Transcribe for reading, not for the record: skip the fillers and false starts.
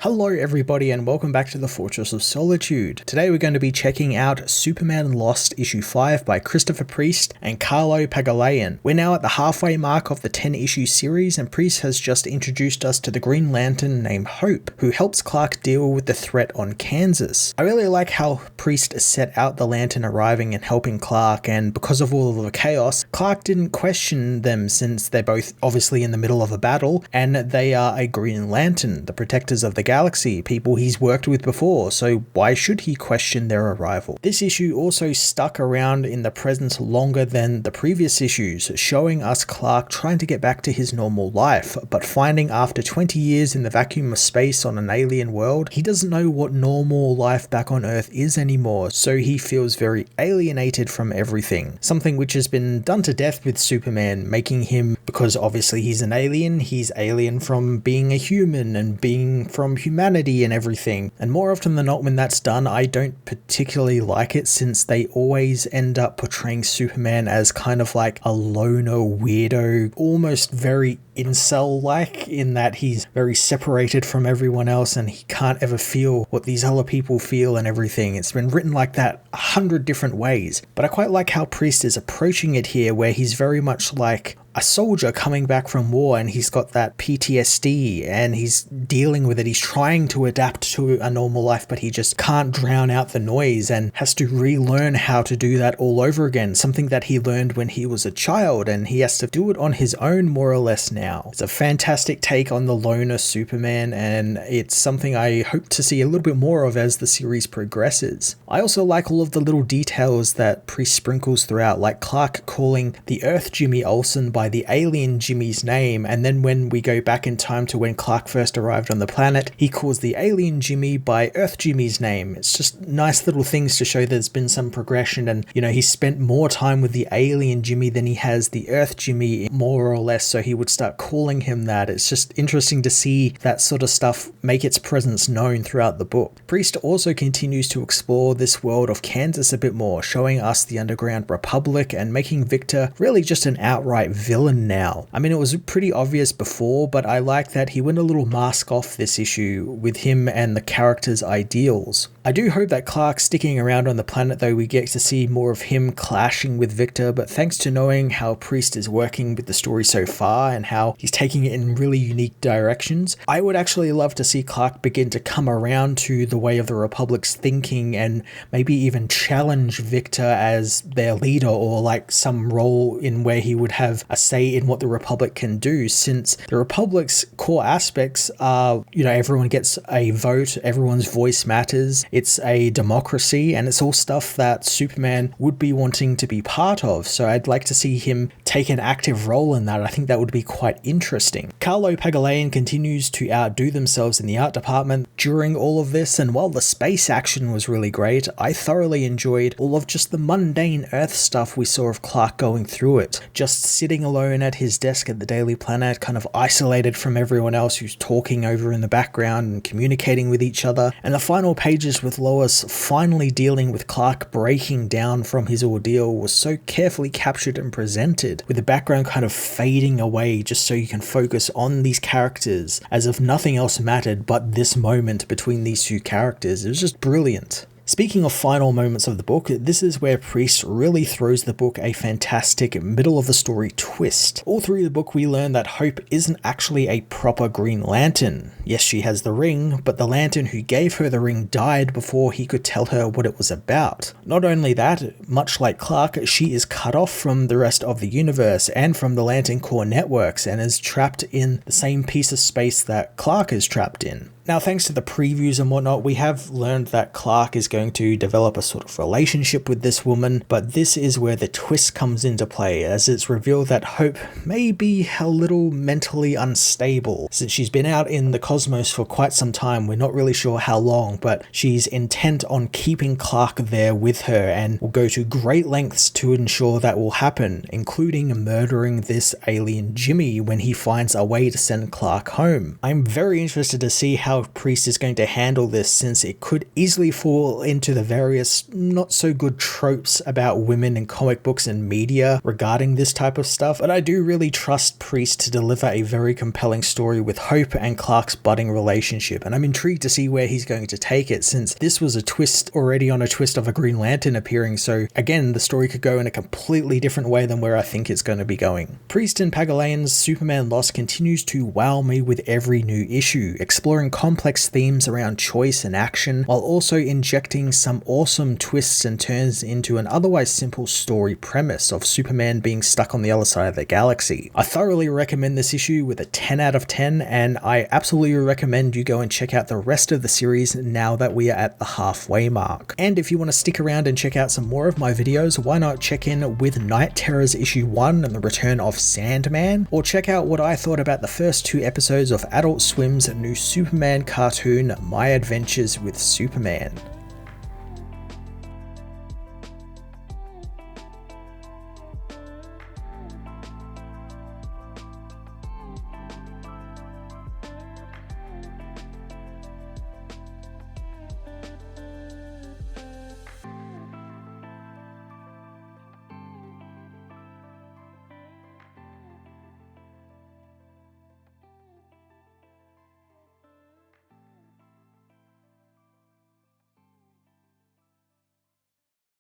Hello everybody and welcome back to the Fortress of Solitude. Today we're going to be checking out Superman Lost issue 5 by Christopher Priest and Carlo Pagulayan. We're now at the halfway mark of the 10 issue series and Priest has just introduced us to the Green Lantern named Hope, who helps Clark deal with the threat on Kansas. I really like how Priest set out the Lantern arriving and helping Clark, and because of all of the chaos, Clark didn't question them since they're both obviously in the middle of a battle and they are a Green Lantern, the protectors of the galaxy, people he's worked with before, so why should he question their arrival? This issue also stuck around in the present longer than the previous issues, showing us Clark trying to get back to his normal life, but finding after 20 years in the vacuum of space on an alien world, he doesn't know what normal life back on Earth is anymore, so he feels very alienated from everything. Something which has been done to death with Superman, making him, because obviously he's an alien, he's alien from being a human and being from humanity and everything. And more often than not when that's done, I don't particularly like it since they always end up portraying Superman as kind of like a loner weirdo, almost very incel-like, in that he's very separated from everyone else and he can't ever feel what these other people feel and everything. It's been written like that 100 different ways, but I quite like how Priest is approaching it here, where he's very much like a soldier coming back from war and he's got that PTSD and he's dealing with it. He's trying to adapt to a normal life, but he just can't drown out the noise and has to relearn how to do that all over again. Something that he learned when he was a child and he has to do it on his own more or less now. It's a fantastic take on the loner Superman and it's something I hope to see a little bit more of as the series progresses. I also like all of the little details that Priest sprinkles throughout, like Clark calling the Earth Jimmy Olsen by the alien Jimmy's name, and then when we go back in time to when Clark first arrived on the planet, he calls the alien Jimmy by Earth Jimmy's name. It's just nice little things to show there's been some progression and, you know, he's spent more time with the alien Jimmy than he has the Earth Jimmy, more or less, so he would start calling him that. It's just interesting to see that sort of stuff make its presence known throughout the book. Priest also continues to explore this world of Kansas a bit more, showing us the Underground Republic and making Victor really just an outright villain now. I mean, it was pretty obvious before, but I like that he went a little mask off this issue with him and the character's ideals. I do hope that Clark sticking around on the planet, though, we get to see more of him clashing with Victor, but thanks to knowing how Priest is working with the story so far and how he's taking it in really unique directions, I would actually love to see Clark begin to come around to the way of the Republic's thinking and maybe even challenge Victor as their leader, or like some role in where he would have a say in what the Republic can do, since the Republic's core aspects are, you know, everyone gets a vote, everyone's voice matters, it's a democracy, and it's all stuff that Superman would be wanting to be part of, so I'd like to see him take an active role in that. I think that would be quite interesting. Carlo Pagulayan continues to outdo themselves in the art department during all of this, and while the space action was really great, I thoroughly enjoyed all of just the mundane Earth stuff we saw of Clark going through it, just sitting alone at his desk at the Daily Planet, kind of isolated from everyone else who's talking over in the background and communicating with each other, and the final pages with Lois finally dealing with Clark breaking down from his ordeal was so carefully captured and presented, with the background kind of fading away just so you can focus on these characters as if nothing else mattered but this moment between these two characters. It was just brilliant. Speaking of final moments of the book, this is where Priest really throws the book a fantastic middle of the story twist. All through the book we learn that Hope isn't actually a proper Green Lantern. Yes, she has the ring, but the Lantern who gave her the ring died before he could tell her what it was about. Not only that, much like Clark, she is cut off from the rest of the universe and from the Lantern Corps networks and is trapped in the same piece of space that Clark is trapped in. Now, thanks to the previews and whatnot, we have learned that Clark is going to develop a sort of relationship with this woman, but this is where the twist comes into play, as it's revealed that Hope may be a little mentally unstable. Since she's been out in the cosmos for quite some time, we're not really sure how long, but she's intent on keeping Clark there with her and will go to great lengths to ensure that will happen, including murdering this alien Jimmy when he finds a way to send Clark home. I'm very interested to see how how Priest is going to handle this, since it could easily fall into the various not so good tropes about women in comic books and media regarding this type of stuff. But I do really trust Priest to deliver a very compelling story with Hope and Clark's budding relationship, and I'm intrigued to see where he's going to take it, since this was a twist already on a twist of a Green Lantern appearing. So again, the story could go in a completely different way than where I think it's going to be going. Priest and Pagulayan's Superman Lost continues to wow me with every new issue, exploring complex themes around choice and action, while also injecting some awesome twists and turns into an otherwise simple story premise of Superman being stuck on the other side of the galaxy. I thoroughly recommend this issue with a 10 out of 10, and I absolutely recommend you go and check out the rest of the series now that we are at the halfway mark. And if you want to stick around and check out some more of my videos, why not check in with Night Terrors issue 1 and the return of Sandman, or check out what I thought about the first 2 episodes of Adult Swim's new Superman cartoon, My Adventures with Superman.